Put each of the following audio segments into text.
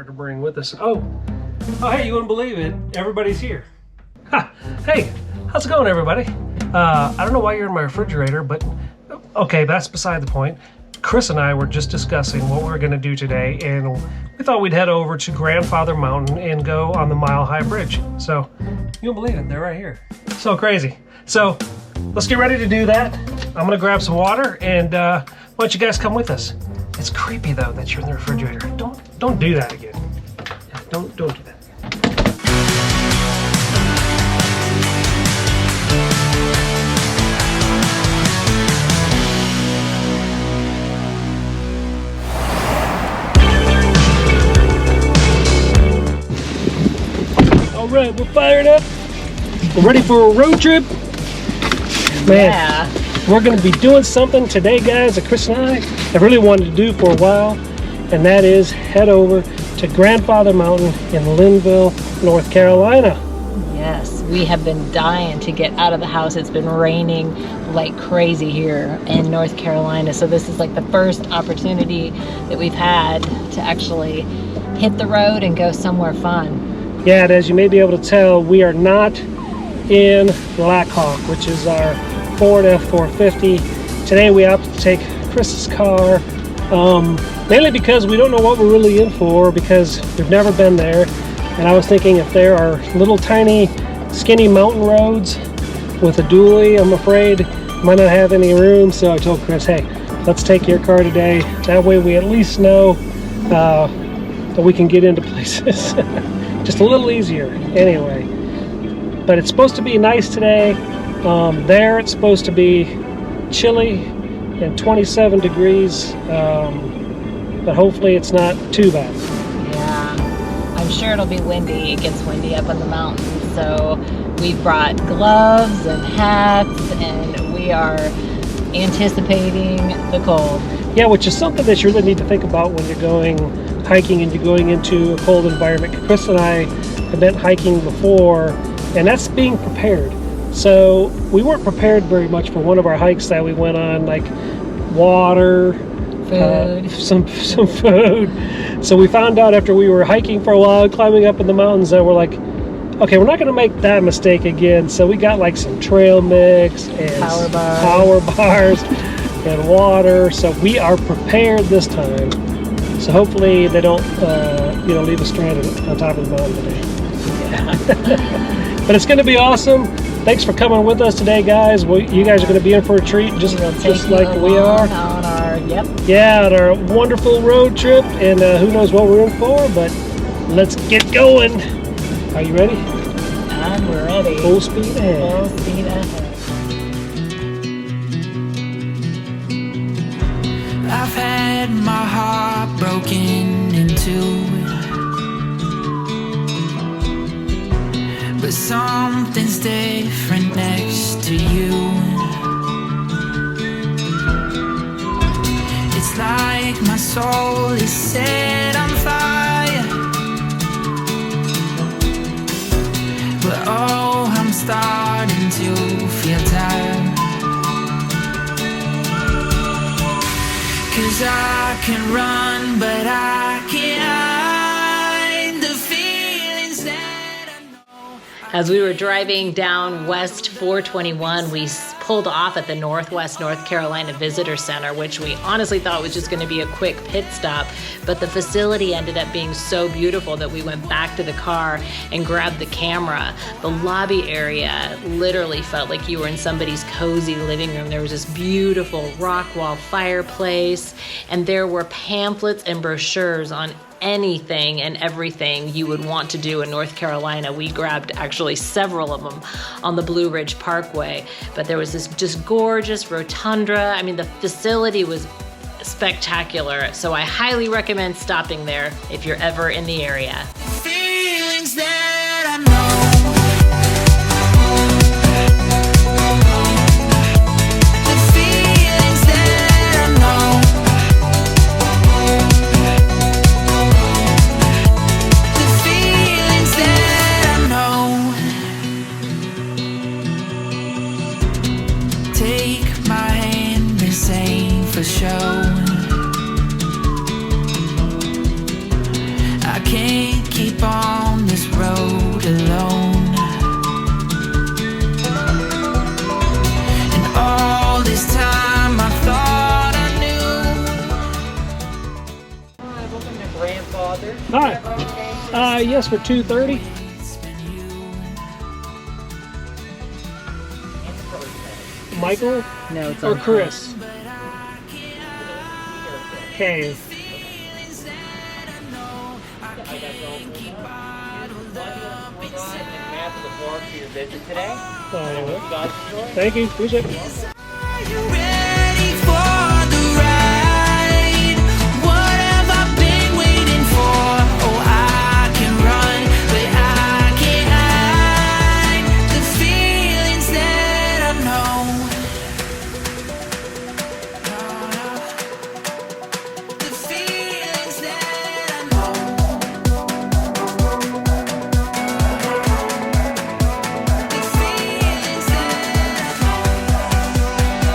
refrigerator to bring with us. Oh, hey, you wouldn't believe it. Everybody's here. Ha! Hey, how's it going, everybody? I don't know why you're in my refrigerator, but okay, that's beside the point. Chris and I were just discussing what we were going to do today, and we thought we'd head over to GrandFather Mountain and go on the Mile High Bridge. So, you won't believe it, they're right here. So crazy. So, let's get ready to do that. I'm going to grab some water, and why don't you guys come with us? It's creepy, though, that you're in the refrigerator. Don't do that again. Don't do that. All right, we're fired up. We're ready for a road trip. Man, yeah. We're going to be doing something today, guys, that Chris and I have really wanted to do for a while, and that is head over to GrandFather Mountain in Linville, North Carolina. Yes, we have been dying to get out of the house. It's been raining like crazy here in North Carolina, so this is like the first opportunity that we've had to actually hit the road and go somewhere fun. Yeah, and as you may be able to tell, we are not in Blackhawk, which is our Ford F450. Today we opted to take Chris's car, mainly because we don't know what we're really in for, because we've never been there. And I was thinking if there are little tiny skinny mountain roads with a dually, I'm afraid might not have any room. So I told Chris, hey, let's take your car today. That way we at least know that we can get into places. Just a little easier anyway. But it's supposed to be nice today. There it's supposed to be chilly and 27 degrees, but hopefully it's not too bad. Yeah, I'm sure it'll be windy. It gets windy up on the mountain, so we've brought gloves and hats, and we are anticipating the cold. Yeah, which is something that you really need to think about when you're going hiking and you're going into a cold environment. Chris and I have been hiking before, and that's being prepared. So we weren't prepared very much for one of our hikes that we went on, like water, food, some food. So we found out after we were hiking for a while, climbing up in the mountains, that we're like, okay, we're not going to make that mistake again. So we got like some trail mix and power bars and water. So we are prepared this time. So hopefully they don't, leave us stranded on top of the mountain today. Yeah. But it's going to be awesome. Thanks for coming with us today, guys. You guys are going to be in for a treat, just like we are. On our, on our wonderful road trip, and who knows what we're in for, but let's get going. Are you ready? I'm ready. Full speed ahead. Full speed ahead. I've had my heart broken in two, but something's different next to you. It's like my soul is set on fire, but oh, I'm starting to feel tired. 'Cause I can run, but I can't hide the feelings that I know. As we were driving down West 421, we pulled off at the Northwest North Carolina Visitor Center, which we honestly thought was just going to be a quick pit stop. But the facility ended up being so beautiful that we went back to the car and grabbed the camera. The lobby area literally felt like you were in somebody's cozy living room. There was this beautiful rock wall fireplace, and there were pamphlets and brochures on anything and everything you would want to do in North Carolina. We grabbed actually several of them on the Blue Ridge Parkway, but there was this just gorgeous rotunda. I mean, the facility was spectacular, so I highly recommend stopping there if you're ever in the area. Feelings that I know. Take my hand and say for sure, I can't keep on this road alone. And all this time I thought I knew. Hi, welcome to GrandFather. Hi. Yes, for 2:30. Michael No, it's or on Chris? Okay. For your visit today. Alright. Thank you. Appreciate it. Are you ready for the ride? What have I been waiting for? Oh, I can run, but I can't hide the feelings that I know. The feelings that I know. The feelings that I know.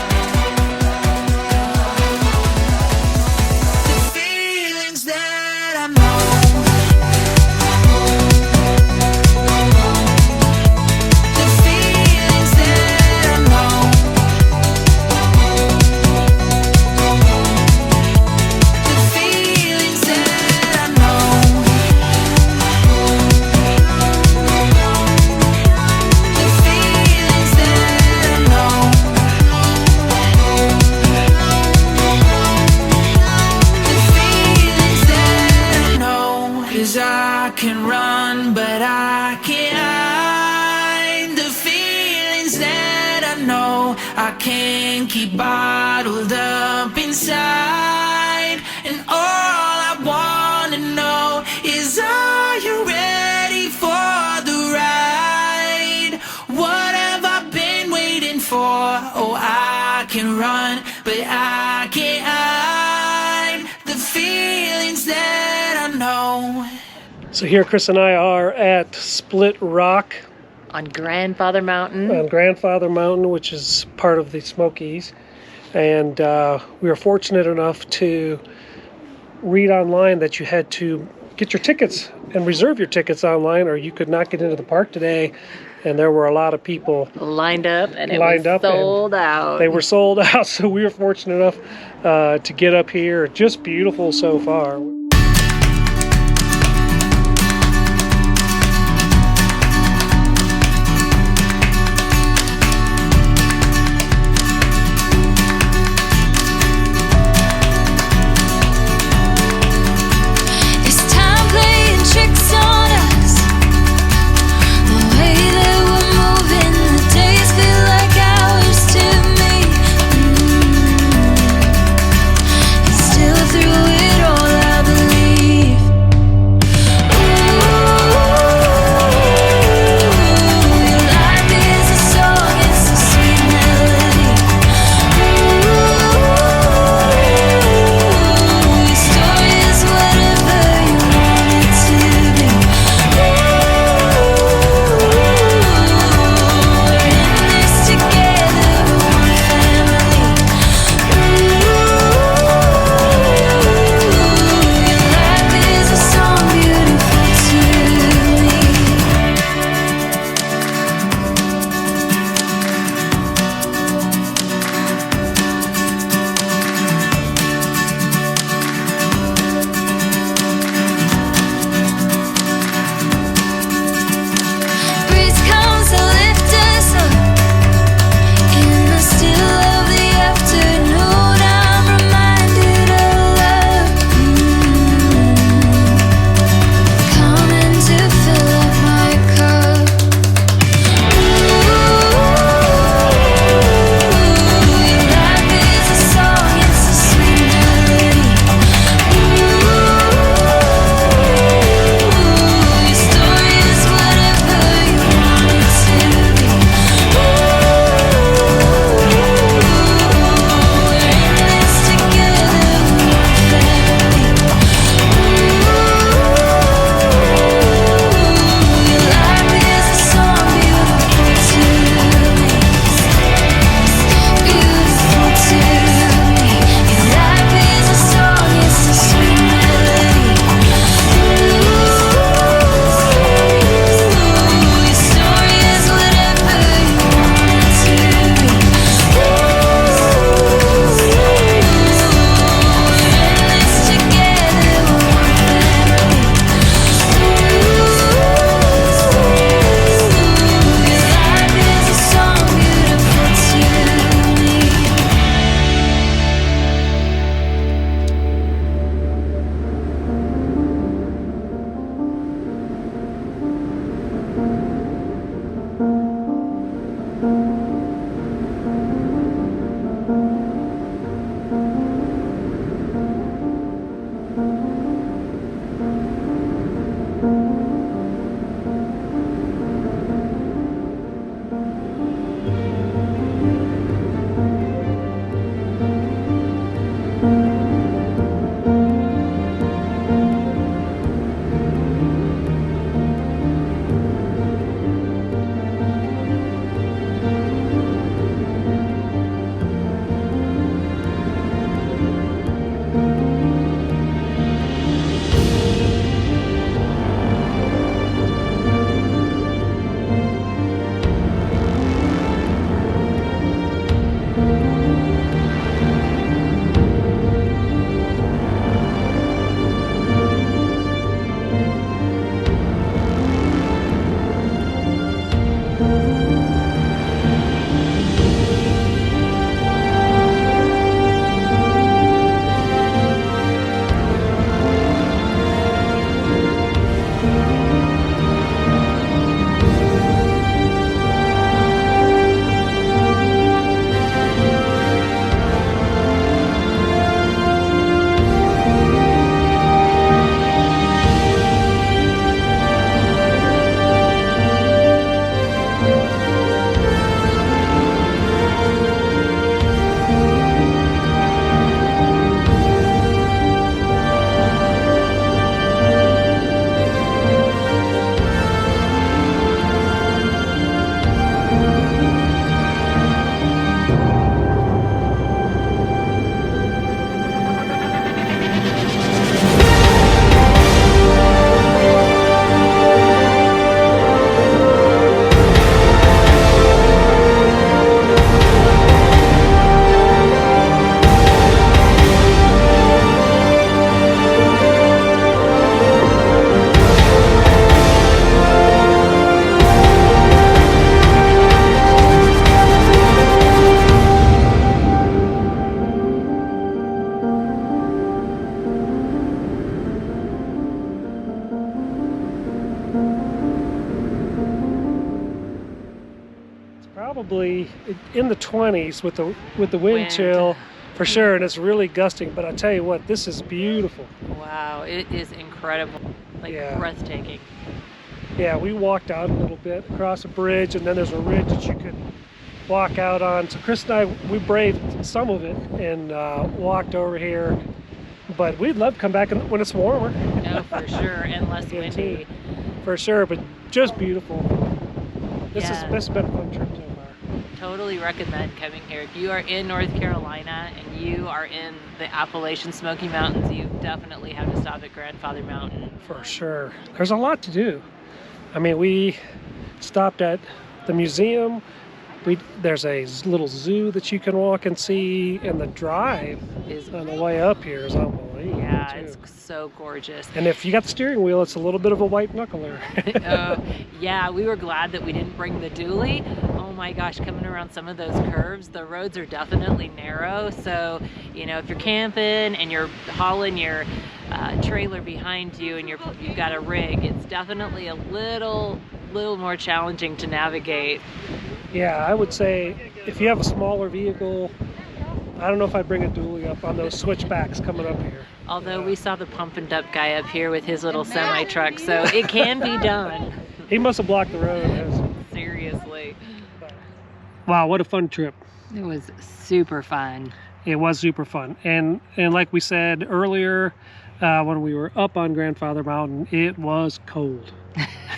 The feelings that I know. The feelings that I know. The feelings that I know. The feelings that I know. The feelings that I know. 'Cause I can run, but I can't hide the feelings that I know. I can't keep bottled up inside. And all I wanna know is, are you ready for the ride? What have I been waiting for? Oh, I can run, but I can't hide the feelings that I know. So here, Chris and I are at Split Rock On GrandFather Mountain. on GrandFather Mountain, which is part of the Smokies. And we were fortunate enough to read online that you had to get your tickets and reserve your tickets online, or you could not get into the park today. And there were a lot of people Lined up, and it Lined was up, and sold out. they were sold out. So we were fortunate enough to get up here. Just beautiful so far. Is time playing tricks on us? The way that we're moving, the days feel like hours to me. And still through it all, I believe. probably in the 20s with the wind chill for sure, and it's really gusting. But I tell you what, this is beautiful. Wow, it is incredible, like breathtaking. Yeah, we walked out a little bit across a bridge, and then there's a ridge that you could walk out on. So Chris and I, we braved some of it and walked over here. But we'd love to come back when it's warmer. Oh, for sure, and less windy. For sure, but just beautiful. This has been a fun trip so far. Totally recommend coming here. If you are in North Carolina and you are in the Appalachian Smoky Mountains, you definitely have to stop at GrandFather Mountain. For sure. There's a lot to do. I mean, we stopped at the museum. There's a little zoo that you can walk and see, and the drive is on the way up here is unbelievable. Yeah, too. it's so gorgeous. And if you got the steering wheel, it's a little bit of a white knuckler. Oh, yeah, we were glad that we didn't bring the dually. Oh my gosh, coming around some of those curves, the roads are definitely narrow. So, you know, if you're camping and you're hauling your trailer behind you and you've got a rig, it's definitely a little more challenging to navigate. Yeah, I would say if you have a smaller vehicle, I don't know if I'd bring a dually up on those switchbacks coming up here. Although we saw the pump and dump guy up here with his little semi truck, so it can be done. He must have blocked the road. Seriously. Wow, what a fun trip. It was super fun. It was super fun. And like we said earlier, when we were up on GrandFather Mountain, it was cold.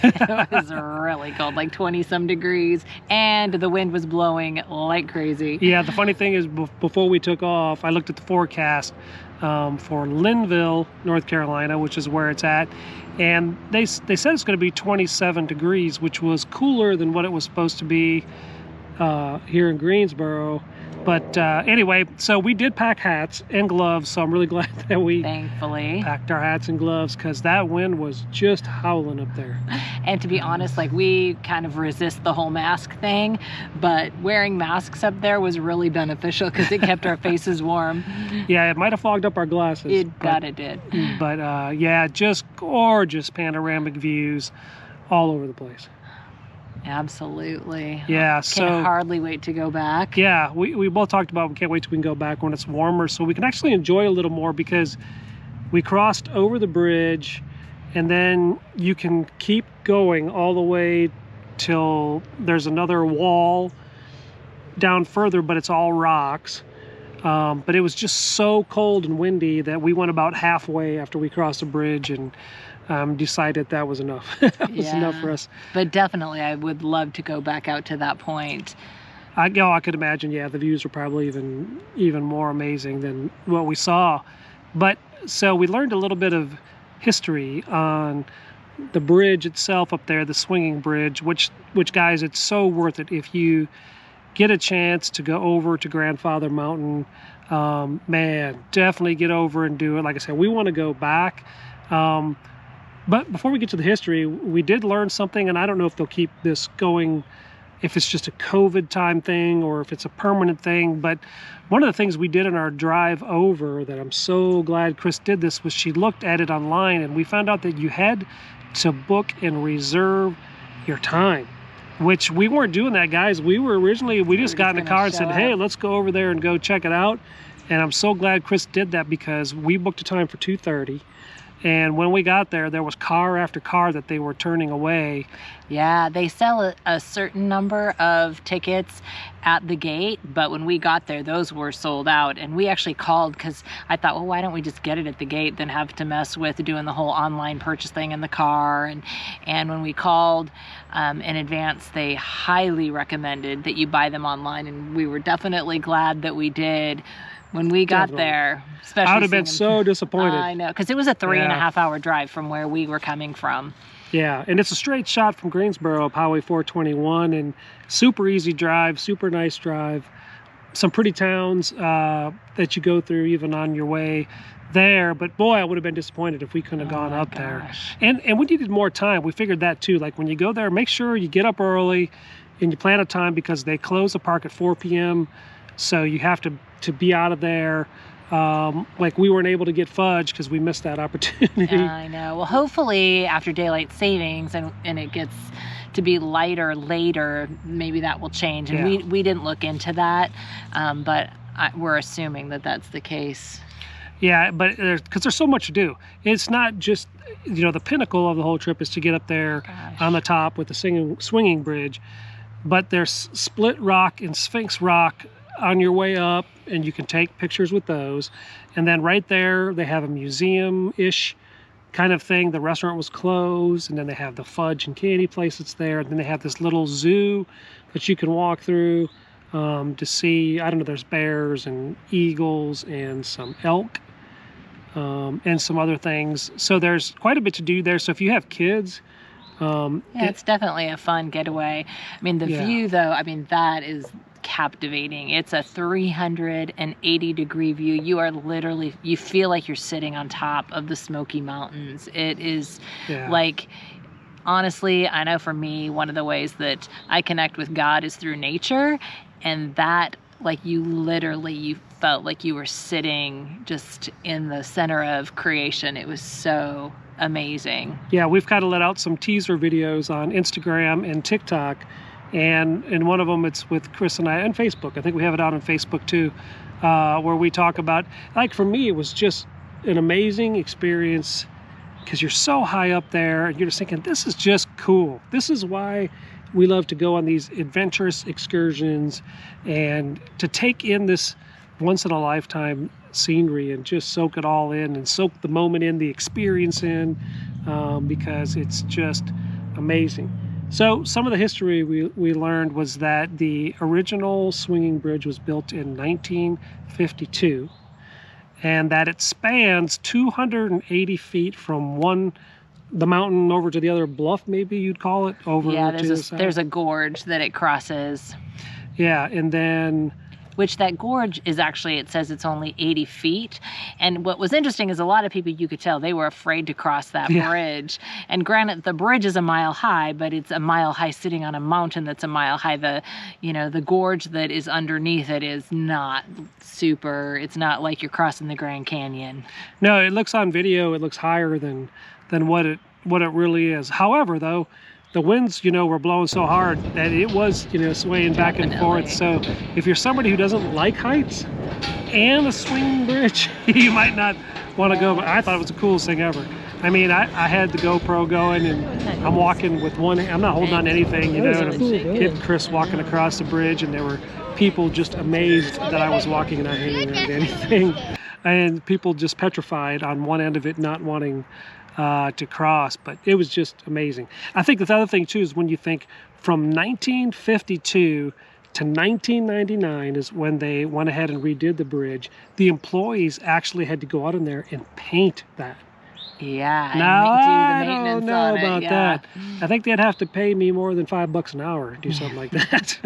It was really cold, like 20 some degrees, and the wind was blowing like crazy. Yeah, the funny thing is, before we took off, I looked at the forecast for Linville, North Carolina, which is where it's at, and they said it's going to be 27 degrees, which was cooler than what it was supposed to be here in Greensboro. But anyway, so we did pack hats and gloves, so I'm really glad that we thankfully packed our hats and gloves, because that wind was just howling up there. And to be honest, like, we kind of resist the whole mask thing, but wearing masks up there was really beneficial because it kept our faces warm. Yeah, it might have fogged up our glasses. It did. But yeah, just gorgeous panoramic views all over the place. Absolutely. Yeah, Can't hardly wait to go back. Yeah, we both talked about we can't wait till we can go back when it's warmer, so we can actually enjoy a little more, because we crossed over the bridge, and then you can keep going all the way till there's another wall down further, but it's all rocks. But it was just so cold and windy that we went about halfway after we crossed the bridge and decided that was enough. That was enough for us. But definitely, I would love to go back out to that point. I could imagine, yeah, the views were probably even more amazing than what we saw. But so we learned a little bit of history on the bridge itself up there, the swinging bridge, which guys, it's so worth it. If you get a chance to go over to GrandFather Mountain, man, definitely get over and do it. Like I said, we want to go back. But before we get to the history, we did learn something, and I don't know if they'll keep this going, if it's just a COVID time thing or if it's a permanent thing. But one of the things we did in our drive over that I'm so glad Chris did this was she looked at it online, and we found out that you had to book and reserve your time, which we weren't doing that, guys. We just got in the car and said, hey, let's go over there and go check it out. And I'm so glad Chris did that, because we booked a time for 2:30. And when we got there, there was car after car that they were turning away. Yeah, they sell a certain number of tickets at the gate, but when we got there, those were sold out. And we actually called, because I thought, well, why don't we just get it at the gate, then have to mess with doing the whole online purchase thing in the car. And when we called in advance, they highly recommended that you buy them online. And we were definitely glad that we did. When we got there, especially, I would have been so disappointed. I know, because it was a 3.5 hour drive from where we were coming from. Yeah, and it's a straight shot from Greensboro up Highway 421, and super easy drive, super nice drive. Some pretty towns that you go through even on your way there. But boy, I would have been disappointed if we couldn't have gone up there. And we needed more time. We figured that too. Like, when you go there, make sure you get up early and you plan a time, because they close the park at 4 p.m. So you have to be out of there. Like, we weren't able to get fudge because we missed that opportunity. I know. Well, hopefully after daylight savings and it gets to be lighter later, maybe that will change. And we didn't look into that, but we're assuming that that's the case. Yeah, but because there's so much to do. It's not just, the pinnacle of the whole trip is to get up there on the top with the swinging bridge, but there's Split Rock and Sphinx Rock on your way up, and you can take pictures with those. And then right there, they have a museum-ish kind of thing. The restaurant was closed, and then they have the fudge and candy place that's there. And then they have this little zoo that you can walk through to see, I don't know, there's bears and eagles and some elk. And some other things. So there's quite a bit to do there. So if you have kids, it's definitely a fun getaway. I mean, the view though, that is captivating. It's a 380-degree view. You are literally, you feel like you're sitting on top of the Smoky Mountains. It is like, honestly, I know for me, one of the ways that I connect with God is through nature, and that, like, you felt like you were sitting just in the center of creation. It was so amazing. Yeah, we've kind of let out some teaser videos on Instagram and TikTok, and in one of them it's with Chris and I, and Facebook. I think we have it out on Facebook too, where we talk about, like, for me, it was just an amazing experience because you're so high up there and you're just thinking, this is just cool. This is why we love to go on these adventurous excursions and to take in this once-in-a-lifetime scenery and just soak it all in and soak the moment in, the experience in, because it's just amazing. So some of the history we learned was that the original swinging bridge was built in 1952, and that it spans 280 feet from the mountain over to the other bluff, maybe you'd call it, over to the side. There's a gorge that it crosses. Yeah, and then... Which that gorge is actually, it says it's only 80 feet. And what was interesting is a lot of people, you could tell, they were afraid to cross that bridge. And granted, the bridge is a mile high, but it's a mile high sitting on a mountain that's a mile high. The gorge that is underneath it is not super, it's not like you're crossing the Grand Canyon. No, it looks on video, it looks higher than what it really is. However, though, the winds, were blowing so hard that it was, swaying back and forth. So if you're somebody who doesn't like heights and a swinging bridge, you might not want to go. But I thought it was the coolest thing ever. I mean, I had the GoPro going, and I'm walking with one hand. I'm not holding on to anything, and I'm hitting Chris walking across the bridge, and there were people just amazed that I was walking and not hanging around anything. And people just petrified on one end of it, not wanting to cross, but it was just amazing. I think the other thing too is when you think from 1952 to 1999 is when they went ahead and redid the bridge. The employees actually had to go out in there and paint that. Yeah. Now, and do the I maintenance don't know on about it, that. I think they'd have to pay me more than $5 an hour to do something like that.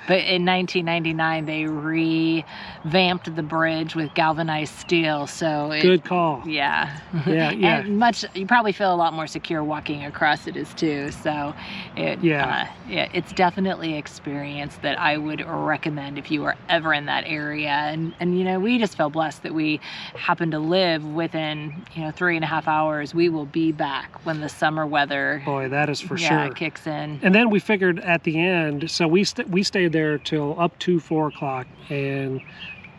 But in 1999, they revamped the bridge with galvanized steel. So good call. Yeah. Yeah. And you probably feel a lot more secure walking across it as too. So it's definitely an experience that I would recommend if you were ever in that area. And we just felt blessed that we happened to live within 3.5 hours. We will be back when the summer weather. Boy, that is for sure. Kicks in. And then we figured at the end, so we stayed there till up to 4 o'clock and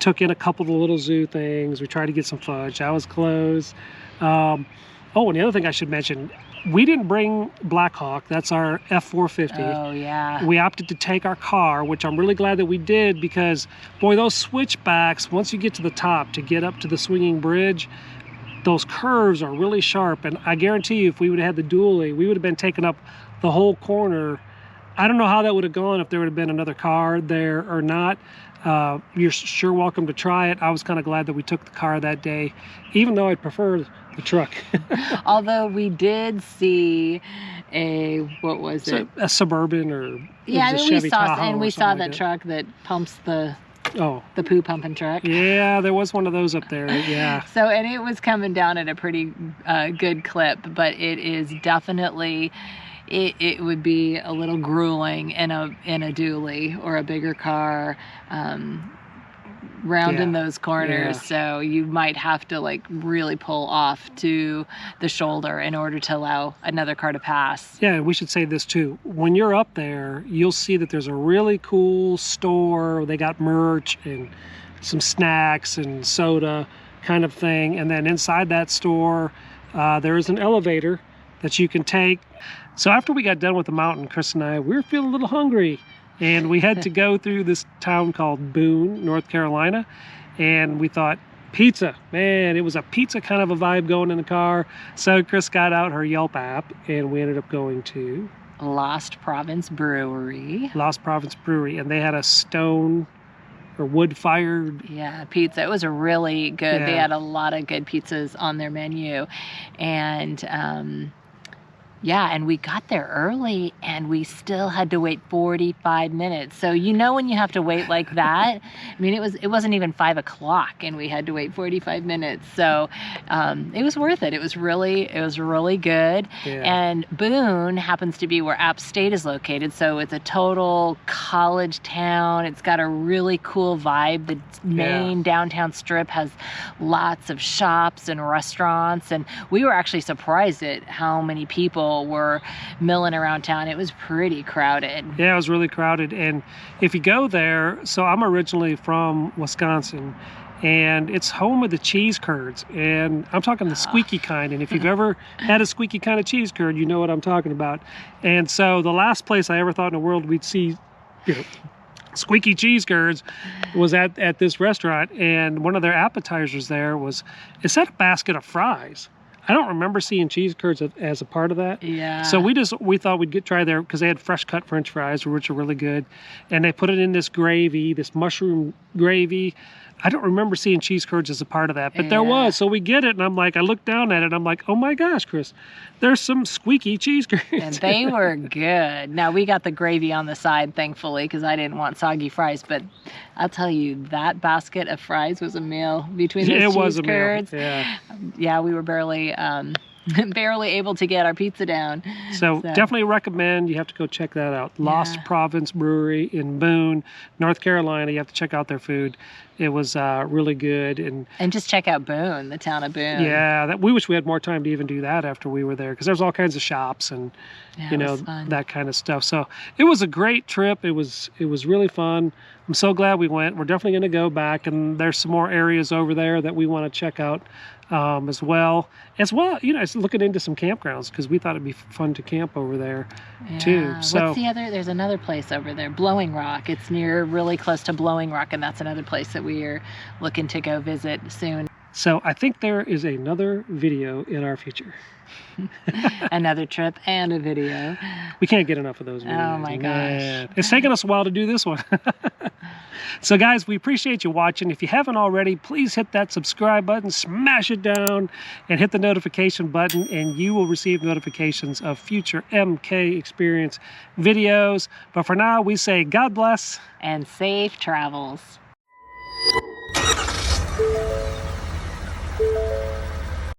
took in a couple of the little zoo things. We tried to get some fudge. That was closed. And the other thing I should mention, we didn't bring Blackhawk. That's our F450. Oh, yeah. We opted to take our car, which I'm really glad that we did because, boy, those switchbacks, once you get to the top to get up to the swinging bridge, those curves are really sharp. And I guarantee you, if we would have had the dually, we would have been taking up the whole corner. I don't know how that would have gone, if there would have been another car there or not. You're sure welcome to try it. I was kind of glad that we took the car that day, even though I'd prefer the truck. Although we did see a Suburban or Chevy Tahoe, and we saw that truck that pumps the poo pumping truck. Yeah, there was one of those up there. Yeah. So, and it was coming down at a pretty good clip, but it is definitely. It would be a little grueling in a dually or a bigger car. rounding Yeah. those corners. Yeah. So you might have to like really pull off to the shoulder in order to allow another car to pass. Yeah, and we should say this too. When you're up there, you'll see that there's a really cool store. They got merch and some snacks and soda kind of thing. And then inside that store, there is an elevator that you can take. So after we got done with the mountain, Chris and I, we were feeling a little hungry. And we had to go through this town called Boone, North Carolina. And we thought, pizza. Man, it was a pizza kind of a vibe going in the car. So Chris got out her Yelp app and we ended up going to Lost Province Brewery. Lost Province Brewery. And they had a stone or wood-fired. Yeah, pizza. It was really good. They Yeah. had a lot of good pizzas on their menu. And yeah, and we got there early and we still had to wait 45 minutes. So you know when you have to wait like that, I mean, it wasn't even 5 o'clock and we had to wait 45 minutes. So it was worth it. It was really good. Yeah. And Boone happens to be where App State is located. So it's a total college town. It's got a really cool vibe. The main downtown strip has lots of shops and restaurants. And we were actually surprised at how many people were milling around town. It was pretty crowded. Yeah, it was really crowded. And if you go there, so I'm originally from Wisconsin, and it's home of the cheese curds. And I'm talking the squeaky kind. And if you've ever had a squeaky kind of cheese curd, you know what I'm talking about. And so the last place I ever thought in the world we'd see, you know, squeaky cheese curds was at this restaurant. And one of their appetizers there was, it said a basket of fries. I don't remember seeing cheese curds as a part of that. Yeah. So we thought we'd try there because they had fresh cut French fries, which are really good. And they put it in this gravy, this mushroom gravy. I don't remember seeing cheese curds as a part of that, but there was. So we get it, and I'm like, I looked down at it, and I'm like, oh my gosh, Chris, there's some squeaky cheese curds. And they were good. Now, we got the gravy on the side, thankfully, because I didn't want soggy fries. But I'll tell you, that basket of fries was a meal between those It cheese was a curds. meal. Yeah. Yeah, we were barely able to get our pizza down. So definitely recommend. You have to go check that out. Lost Province Brewery in Boone, North Carolina. You have to check out their food. It was really good. And just check out Boone, the town of Boone. yeah, we wish we had more time to even do that after we were there, because there's all kinds of shops and Yeah, you it know, was fun. that kind of stuff. So it was a great trip. It was really fun. I'm so glad we went. We're definitely going to go back, and there's some more areas over there that we want to check out as well. You know, looking into some campgrounds, because we thought it'd be fun to camp over there too. Yeah. So What's the other? There's another place over there, Blowing Rock. It's really close to Blowing Rock, and that's another place that we are looking to go visit soon. So I think there is another video in our future. Another trip and a video. We can't get enough of those videos. Oh my gosh. Man. It's taken us a while to do this one. So guys, we appreciate you watching. If you haven't already, please hit that subscribe button, smash it down, and hit the notification button, and you will receive notifications of future MK Experience videos. But for now, we say God bless. And safe travels.